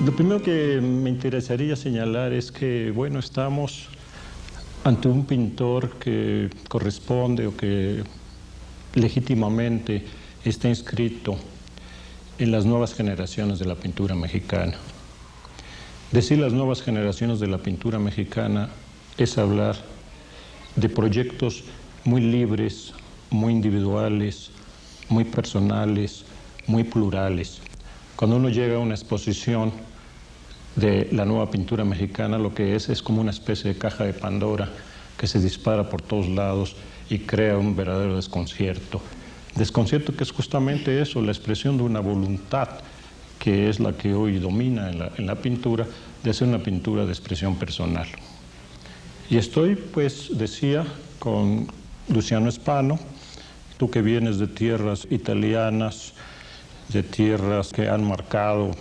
Lo primero que me interesaría señalar es que, bueno, estamos ante un pintor que corresponde o que legítimamente está inscrito en las nuevas generaciones de la pintura mexicana. Decir las nuevas generaciones de la pintura mexicana es hablar de proyectos muy libres, muy individuales, muy personales, muy plurales. Cuando uno llega a una exposición de la nueva pintura mexicana, lo que es como una especie de caja de Pandora que se dispara por todos lados y crea un verdadero desconcierto. Desconcierto que es justamente eso, la expresión de una voluntad que es la que hoy domina en la pintura, de hacer una pintura de expresión personal. Y estoy, pues, decía, con Luciano Spano, tú que vienes de tierras italianas, de tierras que han marcado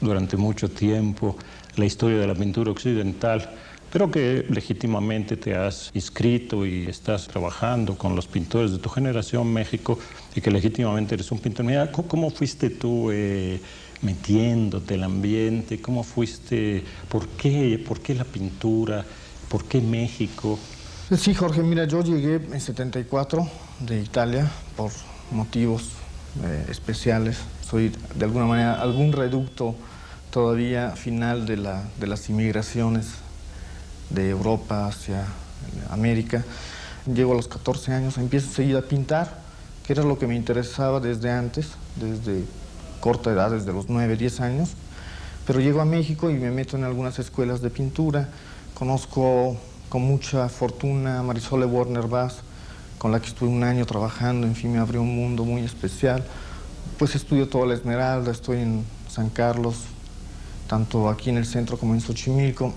durante mucho tiempo la historia de la pintura occidental, pero que legítimamente te has inscrito y estás trabajando con los pintores de tu generación, México, y que legítimamente eres un pintor. Mira, ¿cómo fuiste tú metiéndote en el ambiente? ¿Cómo fuiste? ¿Por qué la pintura? ¿Por qué México? Sí, Jorge, mira, yo llegué en 74 de Italia por motivos especiales. Soy, de alguna manera, algún reducto todavía final de las inmigraciones de Europa hacia América. Llego a los 14 años, empiezo enseguida a pintar, que era lo que me interesaba desde antes, desde corta edad, desde los 9, 10 años. Pero llego a México y me meto en algunas escuelas de pintura. Conozco con mucha fortuna a Marisol Werner Vaz, con la que estuve un año trabajando. En fin, me abrió un mundo muy especial. Pues estudio toda la Esmeralda, estoy en San Carlos, tanto aquí en el centro como en Xochimilco.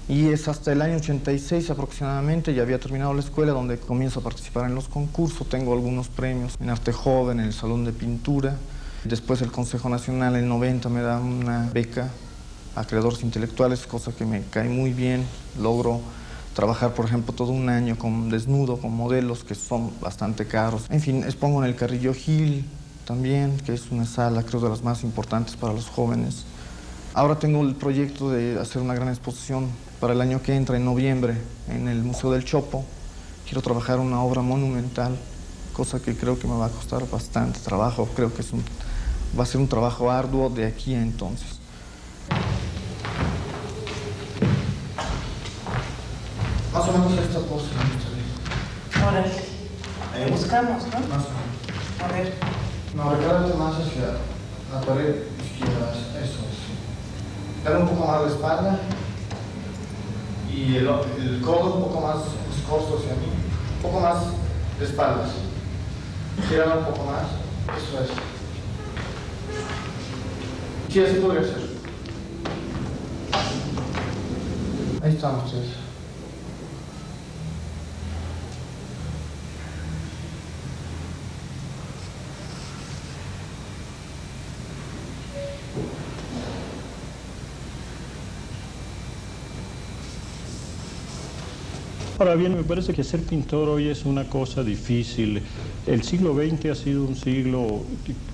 Y es hasta el año 86 aproximadamente, ya había terminado la escuela, donde comienzo a participar en los concursos. Tengo algunos premios en Arte Joven, en el Salón de Pintura. Después el Consejo Nacional en el 90 me da una beca a creadores intelectuales, cosa que me cae muy bien. Logro trabajar, por ejemplo, todo un año con desnudo, con modelos que son bastante caros. En fin, expongo en el Carrillo Gil también, que es una sala, creo, de las más importantes para los jóvenes. Ahora tengo el proyecto de hacer una gran exposición para el año que entra, en noviembre, en el Museo del Chopo. Quiero trabajar una obra monumental, cosa que creo que me va a costar bastante trabajo. Creo que va a ser un trabajo arduo de aquí a entonces. Más o menos esta pose me gustaría. Órale. Buscamos, ¿no? Más o menos. A ver. No, recárgate más hacia la pared izquierda, eso, sí. Dale un poco más la espalda y el codo un poco más escorzo hacia mí, un poco más de espaldas. Gíralo un poco más, eso es. Sí, así podría ser. Ahí estamos, ustedes. Ahora bien, me parece que ser pintor hoy es una cosa difícil. El siglo XX ha sido un siglo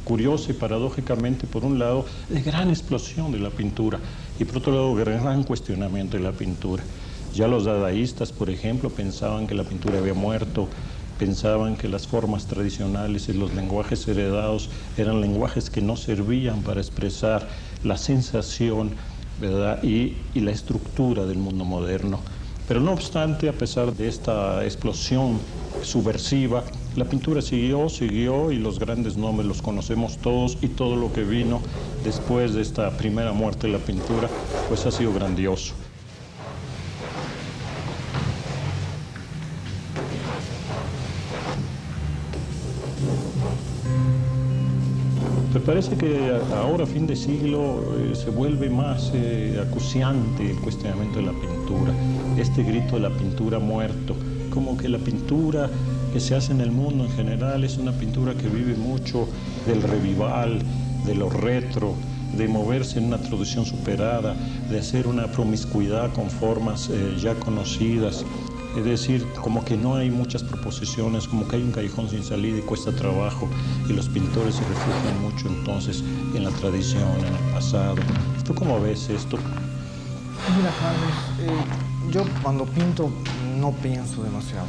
curioso y paradójicamente, por un lado, de gran explosión de la pintura y por otro lado, gran cuestionamiento de la pintura. Ya los dadaístas, por ejemplo, pensaban que la pintura había muerto, pensaban que las formas tradicionales y los lenguajes heredados eran lenguajes que no servían para expresar la sensación, ¿verdad? Y la estructura del mundo moderno. Pero no obstante, a pesar de esta explosión subversiva, la pintura siguió y los grandes nombres los conocemos todos, y todo lo que vino después de esta primera muerte de la pintura pues ha sido grandioso. Me parece que ahora, a fin de siglo, se vuelve más acuciante el cuestionamiento de la pintura, este grito de la pintura muerto, como que la pintura que se hace en el mundo en general es una pintura que vive mucho del revival, de lo retro, de moverse en una tradición superada, de hacer una promiscuidad con formas ya conocidas. Es decir, como que no hay muchas proposiciones, como que hay un callejón sin salida y cuesta trabajo, y los pintores se refugian mucho entonces en la tradición, en el pasado. ¿Tú cómo ves esto? Mira, James, yo cuando pinto no pienso demasiado.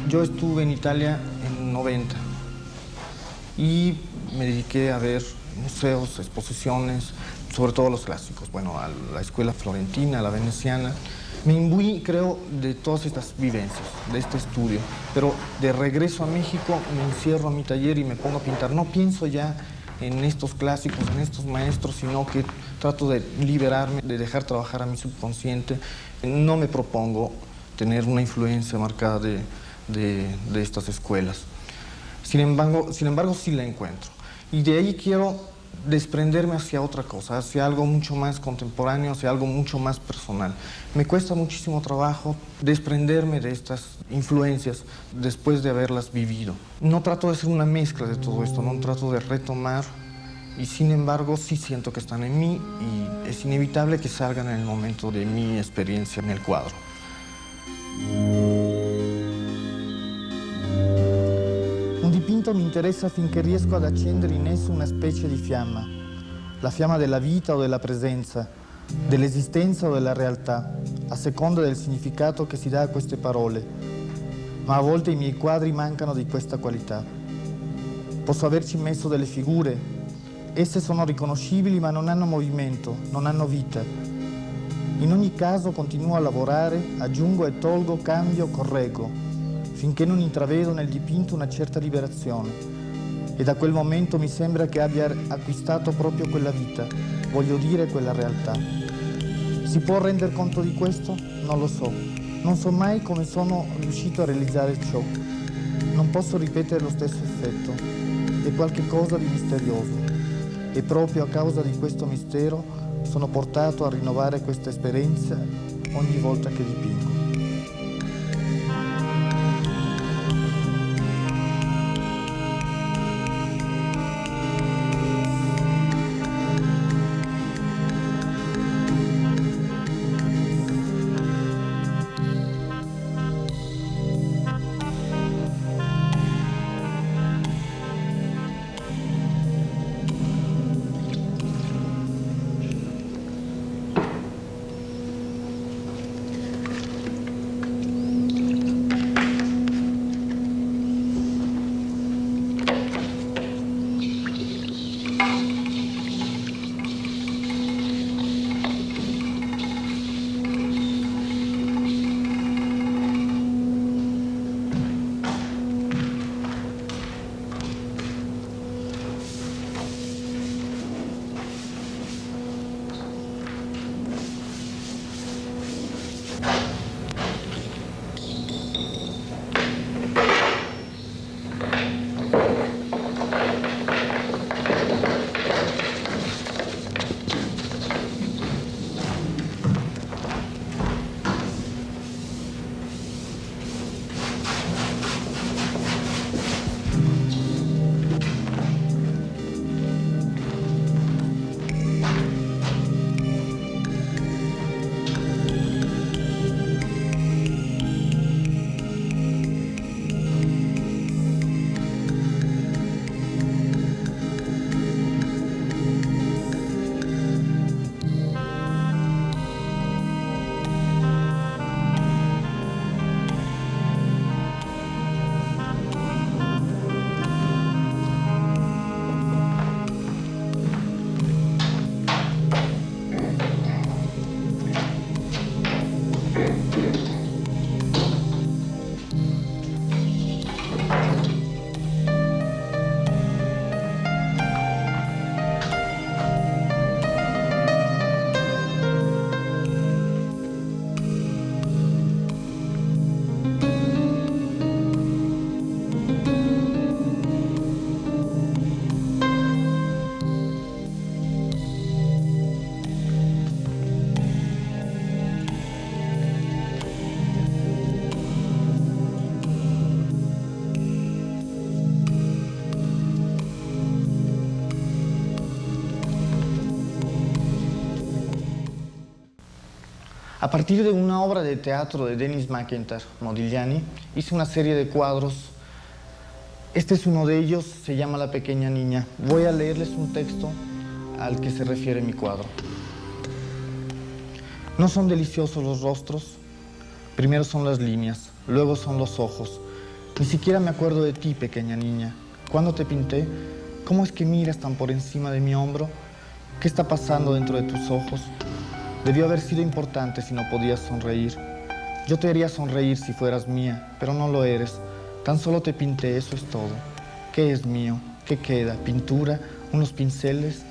Yo estuve en Italia en 90 y me dediqué a ver museos, exposiciones, sobre todo los clásicos, bueno, a la escuela florentina, a la veneciana. Me imbuí, creo, de todas estas vivencias, de este estudio, pero de regreso a México me encierro a mi taller y me pongo a pintar. No pienso ya en estos clásicos, en estos maestros, sino que trato de liberarme, de dejar trabajar a mi subconsciente. No me propongo tener una influencia marcada de estas escuelas. Sin embargo, sí la encuentro. Y de ahí quiero desprenderme hacia otra cosa, hacia algo mucho más contemporáneo, hacia algo mucho más personal. Me cuesta muchísimo trabajo desprenderme de estas influencias después de haberlas vivido. No trato de hacer una mezcla de todo esto, no trato de retomar, y sin embargo sí siento que están en mí y es inevitable que salgan en el momento de mi experiencia en el cuadro. Un dipinto mi interessa finché riesco ad accendere in esso una specie di fiamma, la fiamma della vita o della presenza, dell'esistenza o della realtà, a seconda del significato che si dà a queste parole, ma a volte i miei quadri mancano di questa qualità. Posso averci messo delle figure, esse sono riconoscibili ma non hanno movimento, non hanno vita. In ogni caso continuo a lavorare, aggiungo e tolgo, cambio, correggo, finché non intravedo nel dipinto una certa liberazione. E da quel momento mi sembra che abbia acquistato proprio quella vita, voglio dire quella realtà. Si può rendere conto di questo? Non lo so. Non so mai come sono riuscito a realizzare ciò. Non posso ripetere lo stesso effetto. È qualche cosa di misterioso. E proprio a causa di questo mistero sono portato a rinnovare questa esperienza ogni volta che dipingo. A partir de una obra de teatro de Dennis McIntyre, Modigliani, hice una serie de cuadros. Este es uno de ellos, se llama La pequeña niña. Voy a leerles un texto al que se refiere mi cuadro. No son deliciosos los rostros, primero son las líneas, luego son los ojos. Ni siquiera me acuerdo de ti, pequeña niña. ¿Cuándo te pinté? ¿Cómo es que miras tan por encima de mi hombro? ¿Qué está pasando dentro de tus ojos? Debió haber sido importante si no podías sonreír. Yo te haría sonreír si fueras mía, pero no lo eres. Tan solo te pinté, eso es todo. ¿Qué es mío? ¿Qué queda? ¿Pintura? ¿Unos pinceles?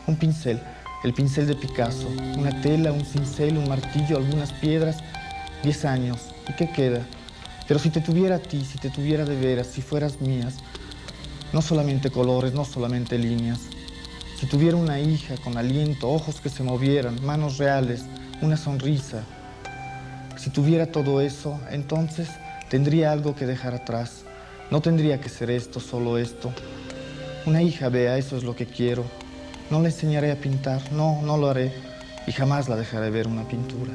Un pincel, el pincel de Picasso. Una tela, un cincel, un martillo, algunas piedras. 10 años. ¿Y qué queda? Pero si te tuviera a ti, si te tuviera de veras, si fueras mías, no solamente colores, no solamente líneas. Si tuviera una hija con aliento, ojos que se movieran, manos reales, una sonrisa. Si tuviera todo eso, entonces tendría algo que dejar atrás. No tendría que ser esto, solo esto. Una hija, Bea, eso es lo que quiero. No le enseñaré a pintar, no lo haré. Y jamás la dejaré ver una pintura.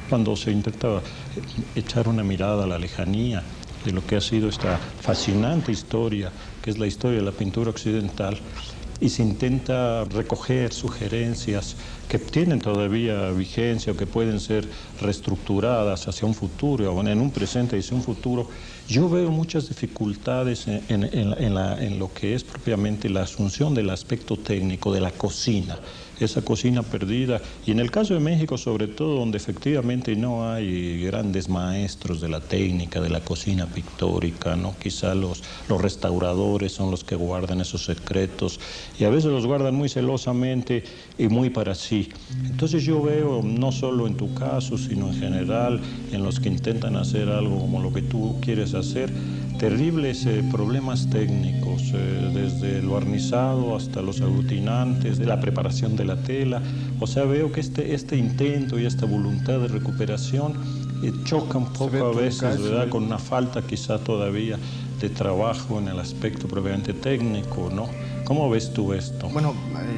Cuando se intenta echar una mirada a la lejanía de lo que ha sido esta fascinante historia, que es la historia de la pintura occidental, y se intenta recoger sugerencias que tienen todavía vigencia o que pueden ser reestructuradas hacia un futuro, o en un presente y hacia un futuro, yo veo muchas dificultades en lo que es propiamente la asunción del aspecto técnico de la cocina, esa cocina perdida, y en el caso de México sobre todo, donde efectivamente no hay grandes maestros de la técnica, de la cocina pictórica, ¿no? Quizá los restauradores son los que guardan esos secretos, y a veces los guardan muy celosamente y muy para sí. Entonces yo veo, no solo en tu caso, sino en general, en los que intentan hacer algo como lo que tú quieres hacer, terribles problemas técnicos, desde el barnizado hasta los aglutinantes, de la preparación de la tela. O sea, veo que este intento y esta voluntad de recuperación choca un poco a veces, ¿verdad?, con una falta quizá todavía de trabajo en el aspecto propiamente técnico, ¿no? ¿Cómo ves tú esto? Bueno,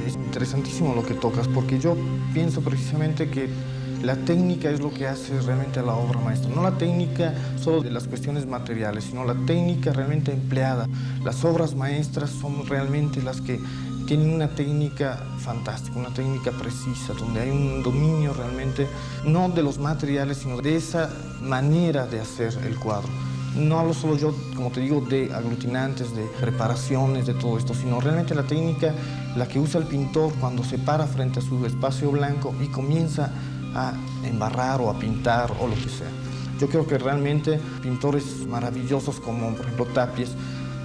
es interesantísimo lo que tocas, porque yo pienso precisamente que la técnica es lo que hace realmente a la obra maestra. No la técnica solo de las cuestiones materiales, sino la técnica realmente empleada. Las obras maestras son realmente las que tienen una técnica fantástica, una técnica precisa, donde hay un dominio realmente, no de los materiales, sino de esa manera de hacer el cuadro. No hablo solo yo, como te digo, de aglutinantes, de preparaciones, de todo esto, sino realmente la técnica, la que usa el pintor cuando se para frente a su espacio blanco y comienza a embarrar o a pintar o lo que sea. Yo creo que realmente pintores maravillosos como, por ejemplo, Tapies,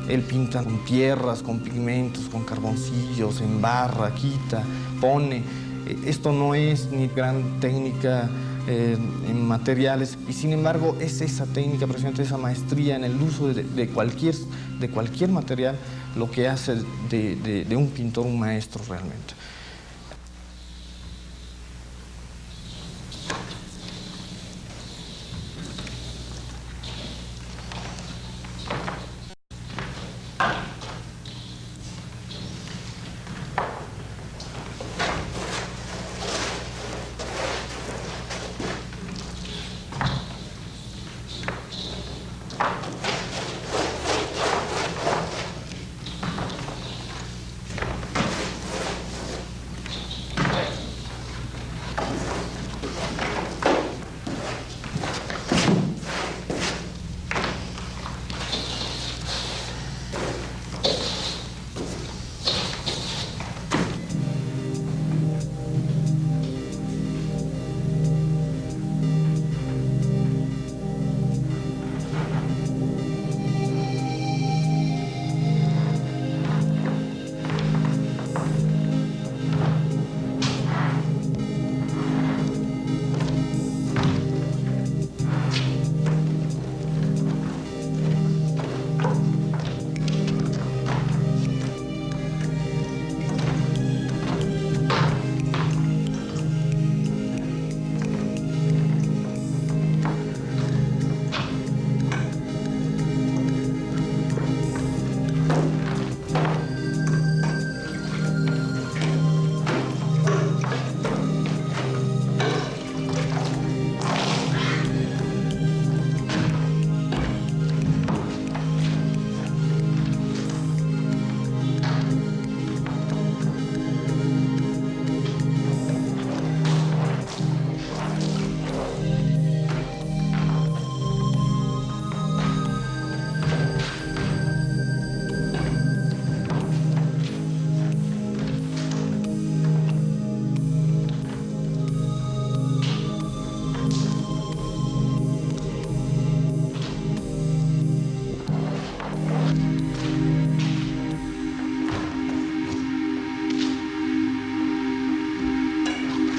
él pinta con tierras, con pigmentos, con carboncillos, embarra, quita, pone. Esto no es ni gran técnica en materiales, y sin embargo es esa técnica, precisamente esa maestría en el uso de cualquier material, lo que hace de un pintor un maestro realmente.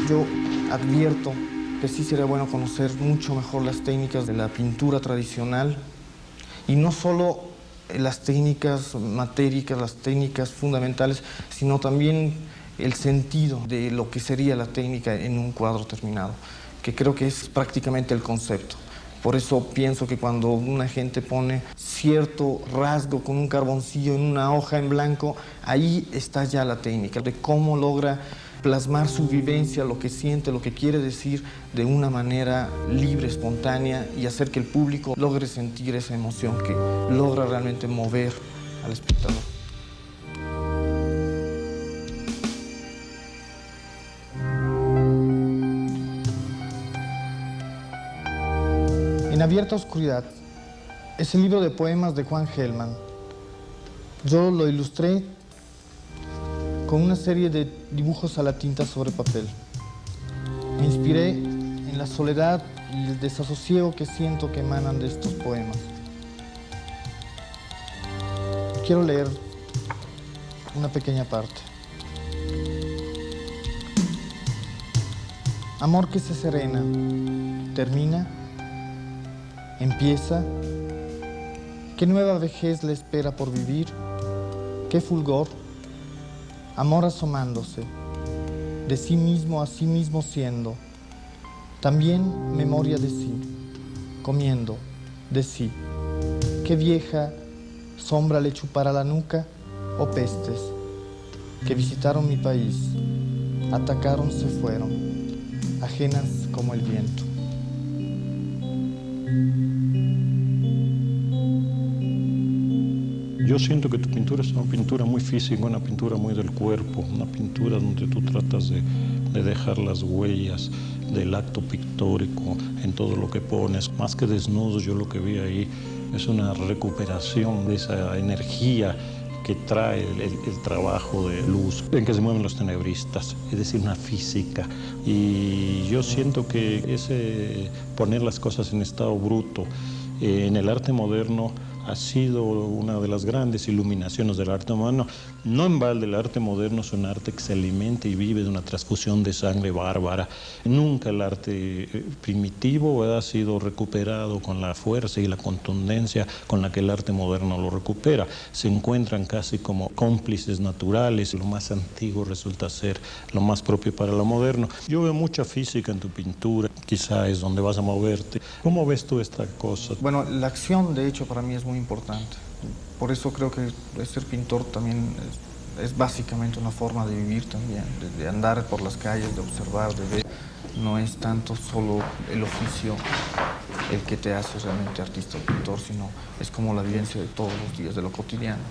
yo advierto que sí sería bueno conocer mucho mejor las técnicas de la pintura tradicional y no solo las técnicas matéricas, las técnicas fundamentales, sino también el sentido de lo que sería la técnica en un cuadro terminado, que creo que es prácticamente el concepto. Por eso pienso que cuando una gente pone cierto rasgo con un carboncillo en una hoja en blanco, ahí está ya la técnica, de cómo logra plasmar su vivencia, lo que siente, lo que quiere decir de una manera libre, espontánea y hacer que el público logre sentir esa emoción que logra realmente mover al espectador. En Abierta Oscuridad es el libro de poemas de Juan Gelman. Yo lo ilustré con una serie de dibujos a la tinta sobre papel. Me inspiré en la soledad y el desasosiego que siento que emanan de estos poemas. Quiero leer una pequeña parte. Amor que se serena, termina, empieza. ¿Qué nueva vejez le espera por vivir? ¿Qué fulgor? Amor asomándose, de sí mismo a sí mismo siendo. También memoria de sí, comiendo de sí. ¿Qué vieja sombra le chupará la nuca? O pestes que visitaron mi país, atacaron, se fueron, ajenas como el viento. Yo siento que tu pintura es una pintura muy física, una pintura muy del cuerpo, una pintura donde tú tratas de dejar las huellas del acto pictórico en todo lo que pones. Más que desnudos, yo lo que vi ahí es una recuperación de esa energía que trae el trabajo de luz en que se mueven los tenebristas, es decir, una física. Y yo siento que ese poner las cosas en estado bruto en el arte moderno ha sido una de las grandes iluminaciones del arte humano. No en balde el arte moderno es un arte que se alimenta y vive de una transfusión de sangre bárbara. Nunca el arte primitivo ha sido recuperado con la fuerza y la contundencia con la que el arte moderno lo recupera. Se encuentran casi como cómplices naturales. Lo más antiguo resulta ser lo más propio para lo moderno. Yo veo mucha física en tu pintura, quizá es donde vas a moverte. ¿Cómo ves tú esta cosa? Bueno, la acción, de hecho, para mí es muy importante. Por eso creo que ser pintor también es básicamente una forma de vivir también, de andar por las calles, de observar, de ver. No es tanto solo el oficio el que te hace realmente artista o pintor, sino es como la vivencia de todos los días, de lo cotidiano.